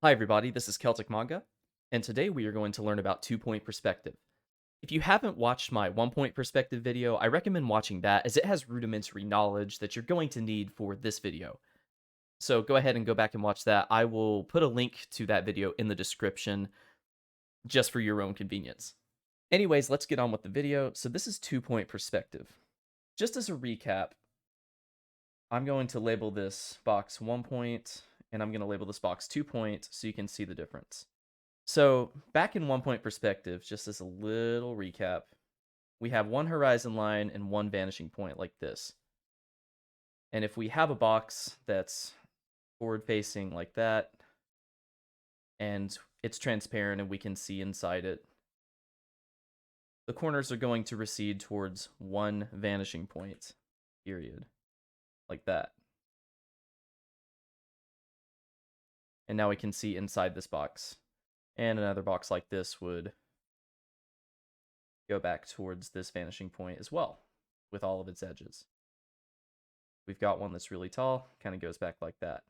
Hi, everybody, this is Celtic Manga, and today we are going to learn about two-point perspective. If you haven't watched my one-point perspective video, I recommend watching that as it has rudimentary knowledge that you're going to need for this video. So go ahead and go back and watch that. I will put a link to that video in the description just for your own convenience. Anyways, let's get on with the video. So this is two-point perspective. Just as a recap, I'm going to label this box 1 point, and I'm going to label this box 2 point so you can see the difference. So, back in 1 point perspective, just as a little recap, we have one horizon line and one vanishing point like this. And if we have a box that's forward facing like that, and it's transparent and we can see inside it, the corners are going to recede towards one vanishing point, period, like that. And now we can see inside this box. And another box like this would go back towards this vanishing point as well, with all of its edges. We've got one that's really tall, kind of goes back like that.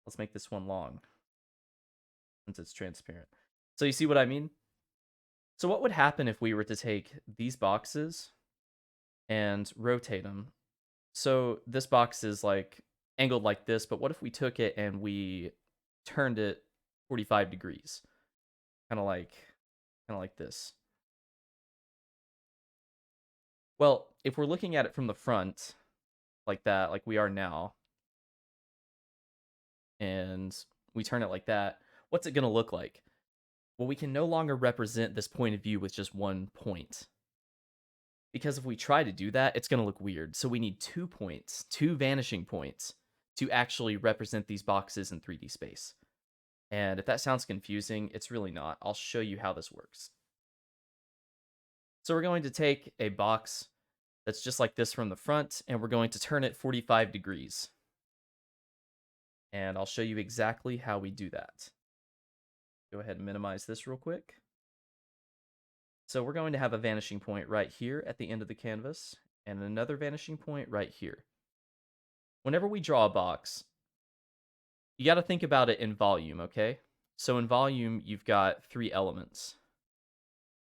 Let's make this one long, since it's transparent. So you see what I mean? So what would happen if we were to take these boxes and rotate them? So this box is like angled like this, but what if we took it and we turned it 45 degrees? Kind of like this. Well, if we're looking at it from the front, like that, like we are now, and we turn it like that, what's it going to look like? Well, we can no longer represent this point of view with just one point. Because if we try to do that, it's going to look weird. So we need 2 points, two vanishing points, to actually represent these boxes in 3D space. And if that sounds confusing, it's really not. I'll show you how this works. So we're going to take a box that's just like this from the front, and we're going to turn it 45 degrees. And I'll show you exactly how we do that. Go ahead and minimize this real quick. So we're going to have a vanishing point right here at the end of the canvas, and another vanishing point right here. Whenever we draw a box, you got to think about it in volume, okay? So in volume, you've got three elements.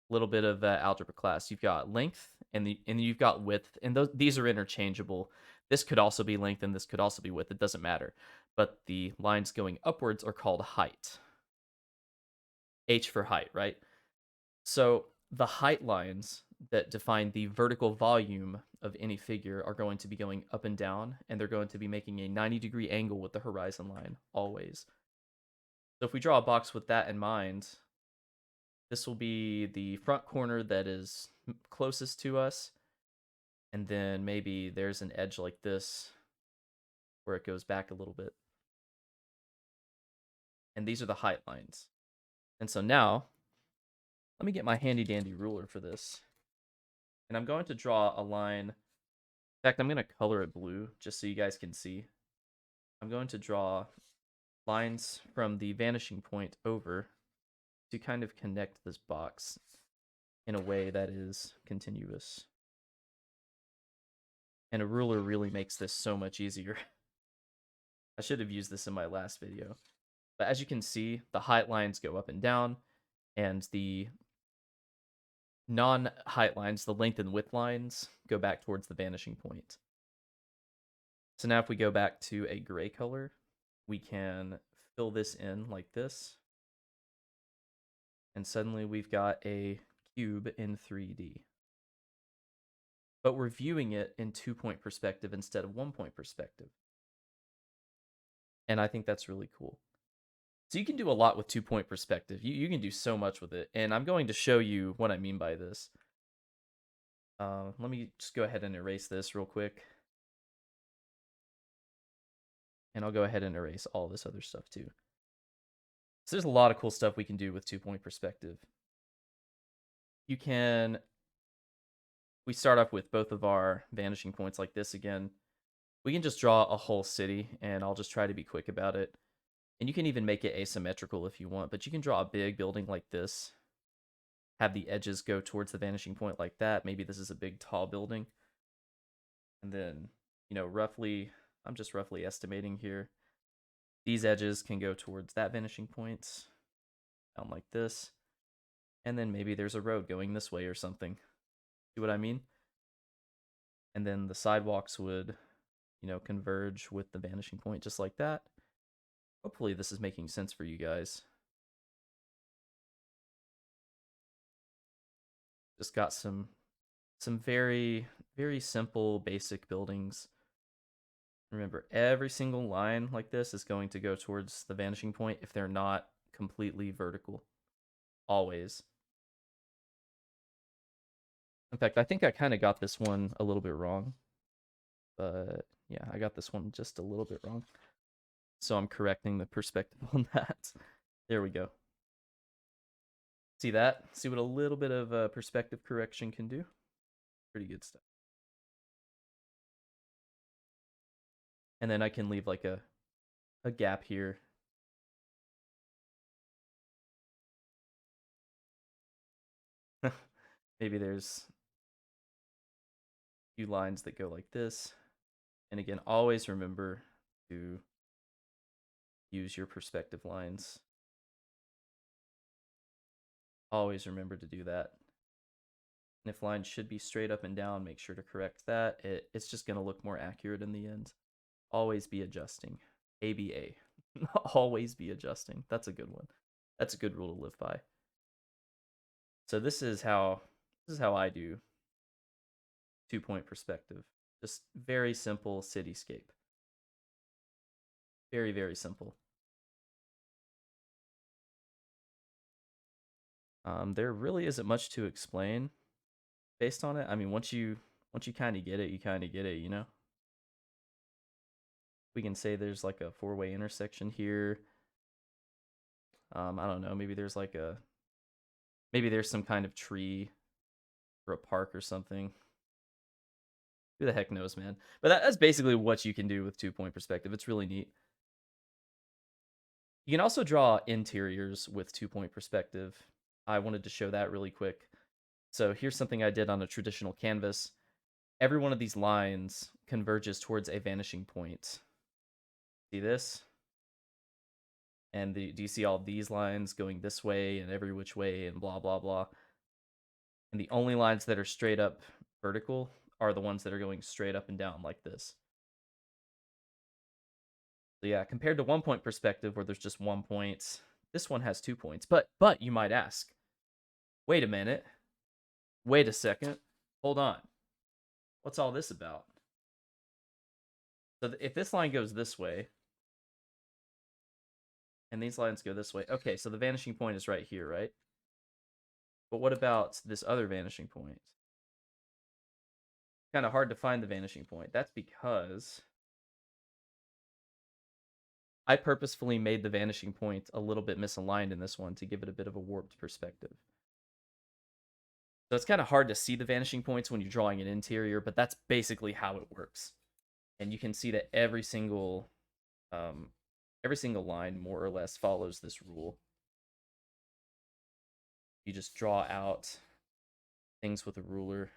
A little bit of algebra class. You've got length, and you've got width, and these are interchangeable. This could also be length, and this could also be width. It doesn't matter. But the lines going upwards are called height. H for height, right? So the height lines that define the vertical volume of any figure are going to be going up and down, and they're going to be making a 90-degree angle with the horizon line, always. So if we draw a box with that in mind, this will be the front corner that is closest to us, and then maybe there's an edge like this where it goes back a little bit. And these are the height lines. And so now, let me get my handy dandy ruler for this. And I'm going to draw a line. In fact, I'm going to color it blue just so you guys can see. I'm going to draw lines from the vanishing point over to kind of connect this box in a way that is continuous. And a ruler really makes this so much easier. I should have used this in my last video. But as you can see, the height lines go up and down, and the non-height lines, the length and width lines, go back towards the vanishing point. So now if we go back to a gray color, we can fill this in like this. And suddenly we've got a cube in 3D. But we're viewing it in 2-point perspective instead of 1-point perspective. And I think that's really cool. So you can do a lot with 2-point perspective. You can do so much with it. And I'm going to show you what I mean by this. Let me just go ahead and erase this real quick. And I'll go ahead and erase all this other stuff too. So there's a lot of cool stuff we can do with 2-point perspective. You can, we start off with both of our vanishing points like this again. We can just draw a whole city, and I'll just try to be quick about it. And you can even make it asymmetrical if you want, but you can draw a big building like this. Have the edges go towards the vanishing point like that. Maybe this is a big tall building. And then, roughly, I'm just roughly estimating here. These edges can go towards that vanishing point, down like this. And then maybe there's a road going this way or something. See what I mean? And then the sidewalks would, converge with the vanishing point just like that. Hopefully this is making sense for you guys. Just got some very, very simple basic buildings. Remember, every single line like this is going to go towards the vanishing point if they're not completely vertical. Always. In fact, I think I kind of got this one a little bit wrong. But yeah, I got this one just a little bit wrong. So I'm correcting the perspective on that. There we go. See that? See what a little bit of perspective correction can do? Pretty good stuff. And then I can leave like a gap here. Maybe there's a few lines that go like this. And again, always remember to use your perspective lines. Always remember to do that. And if lines should be straight up and down, make sure to correct that. It's just going to look more accurate in the end. Always be adjusting. ABA. Always be adjusting. That's a good one. That's a good rule to live by. So this is how I do 2-point perspective. Just very simple cityscape. Very, very simple. There really isn't much to explain based on it. I mean, once you kind of get it, you kind of get it, We can say there's like a 4-way intersection here. I don't know, maybe there's some kind of tree or a park or something. Who the heck knows, man? But that's basically what you can do with 2-point perspective. It's really neat. You can also draw interiors with 2-point perspective. I wanted to show that really quick. So here's something I did on a traditional canvas. Every one of these lines converges towards a vanishing point. See this? And do you see all these lines going this way and every which way and blah, blah, blah? And the only lines that are straight up vertical are the ones that are going straight up and down like this. So yeah, compared to 1-point perspective where there's just 1 point, this one has 2 points. But you might ask, wait a minute, wait a second, hold on. What's all this about? So if this line goes this way, and these lines go this way, okay, so the vanishing point is right here, right? But what about this other vanishing point? Kind of hard to find the vanishing point. That's because I purposefully made the vanishing point a little bit misaligned in this one to give it a bit of a warped perspective. So it's kind of hard to see the vanishing points when you're drawing an interior, but that's basically how it works. And you can see that every single line more or less follows this rule. You just draw out things with a ruler.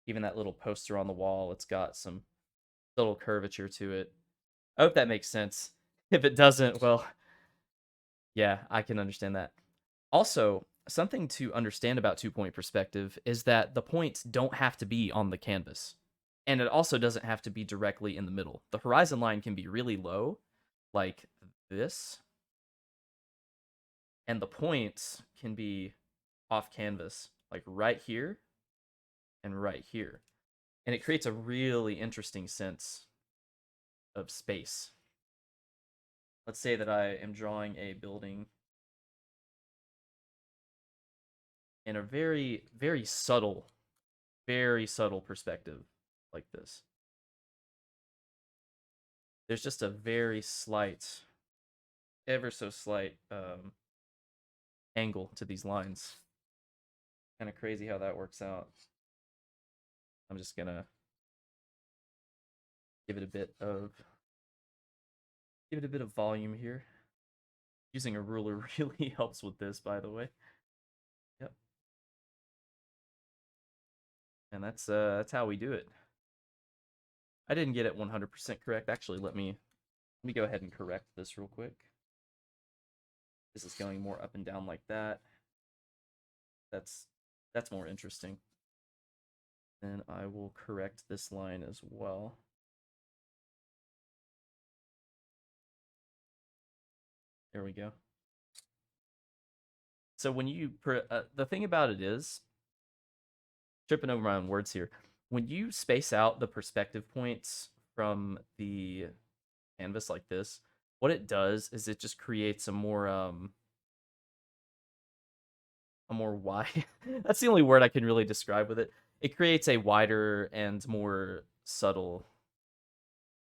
Even that little poster on the wall, it's got some little curvature to it. I hope that makes sense. If it doesn't, well, yeah, I can understand that. Also, something to understand about 2-point perspective is that the points don't have to be on the canvas. And it also doesn't have to be directly in the middle. The horizon line can be really low, like this. And the points can be off canvas, like right here and right here. And it creates a really interesting sense of space. Let's say that I am drawing a building in a very, very subtle perspective like this. There's just a very slight, ever so slight angle to these lines. Kind of crazy how that works out. I'm just gonna give it a bit of volume here. Using a ruler really helps with this, by the way. Yep. And that's how we do it. I didn't get it 100% correct. Actually, let me Let me go ahead and correct this real quick. This is going more up and down like that. That's more interesting. And I will correct this line as well. There we go. So when you the thing about it is, tripping over my own words here, when you space out the perspective points from the canvas like this, what it does is it just creates a more wide that's the only word I can really describe with it. It creates a wider and more subtle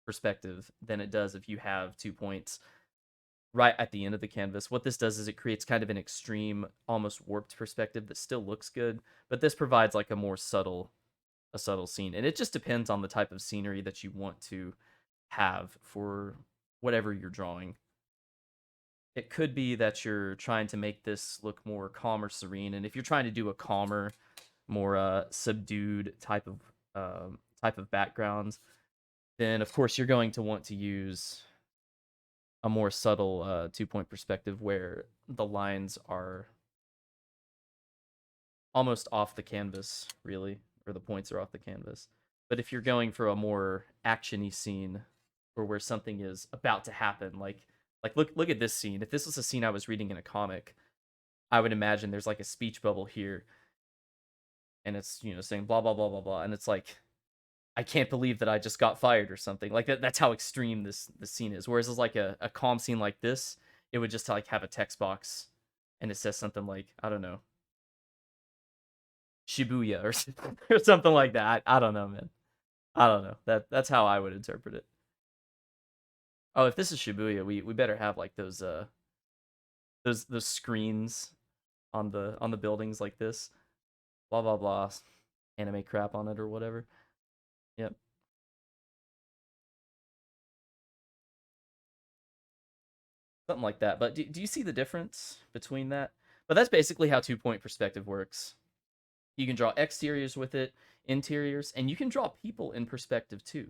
perspective than it does if you have 2 points right at the end of the canvas. What this does is it creates kind of an extreme, almost warped perspective that still looks good, but this provides like a subtle scene. And it just depends on the type of scenery that you want to have for whatever you're drawing. It could be that you're trying to make this look more calm or serene, and if you're trying to do a calmer, more subdued type of background, then of course you're going to want to use a more subtle 2 point perspective where the lines are almost off the canvas, really, or the points are off the canvas. But if you're going for a more actiony scene, or where something is about to happen, like look at this scene. If this was a scene I was reading in a comic, I would imagine there's like a speech bubble here, and it's saying blah blah blah blah blah, and it's like I can't believe that I just got fired or something. Like that's how extreme this scene is. Whereas it's like a calm scene like this, it would just like have a text box and it says something like, I don't know, Shibuya or or something like that. I don't know, man. I don't know. That's how I would interpret it. Oh, if this is Shibuya, we better have like those screens on the buildings like this. Blah blah blah. Anime crap on it or whatever. Yep. Something like that. But do you see the difference between that? But that's basically how 2 point perspective works. You can draw exteriors with it, interiors, and you can draw people in perspective too.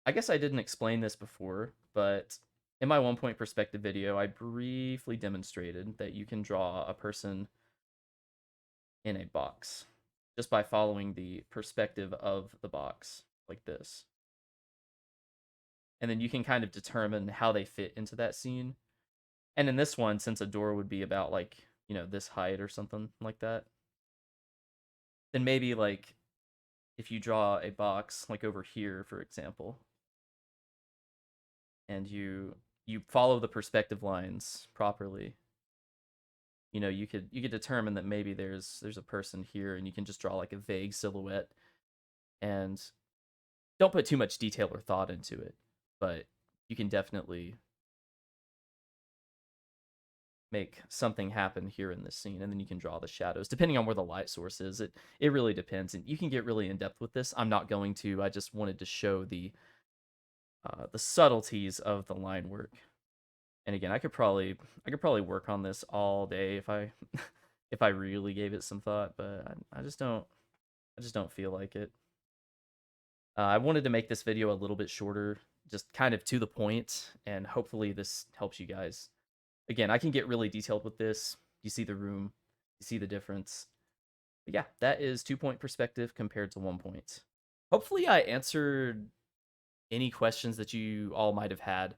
I guess I didn't explain this before, but in my 1 point perspective video, I briefly demonstrated that you can draw a person in a box just by following the perspective of the box like this. And then you can kind of determine how they fit into that scene. And in this one, since a door would be about like, this height or something like that, then maybe like if you draw a box like over here, for example, and you follow the perspective lines properly, you could determine that maybe there's a person here, and you can just draw like a vague silhouette, and don't put too much detail or thought into it, but you can definitely make something happen here in this scene, and then you can draw the shadows depending on where the light source is. It really depends, and you can get really in depth with this. I'm not going to. I just wanted to show the subtleties of the line work. And again, I could probably work on this all day if I if I really gave it some thought, but I just don't feel like it. I wanted to make this video a little bit shorter, just kind of to the point, and hopefully this helps you guys. Again, I can get really detailed with this. You see the room, you see the difference. But yeah, that is 2 point perspective compared to 1 point. Hopefully I answered any questions that you all might have had.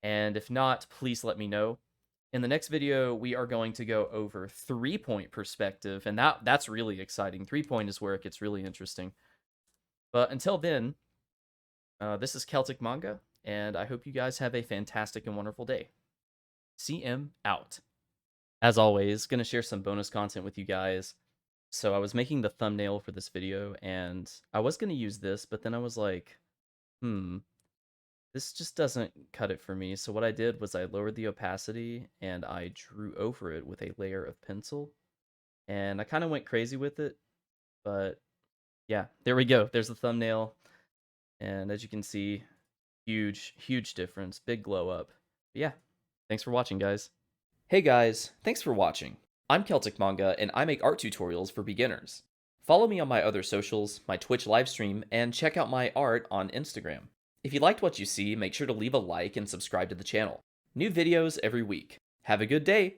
And if not, please let me know. In the next video, we are going to go over 3 point perspective, and that's really exciting. 3 point is where it gets really interesting. But until then, this is Celtic Manga, and I hope you guys have a fantastic and wonderful day. CM out. As always, gonna share some bonus content with you guys. So I was making the thumbnail for this video, and I was gonna use this, but then I was like, this just doesn't cut it for me. So what I did was I lowered the opacity and I drew over it with a layer of pencil. And I kind of went crazy with it. But yeah, there we go. There's the thumbnail. And as you can see, huge difference. Big glow up. But yeah, thanks for watching, guys. Hey guys, thanks for watching. I'm Celtic Manga, and I make art tutorials for beginners. Follow me on my other socials, my Twitch livestream, and check out my art on Instagram. If you liked what you see, make sure to leave a like and subscribe to the channel. New videos every week. Have a good day!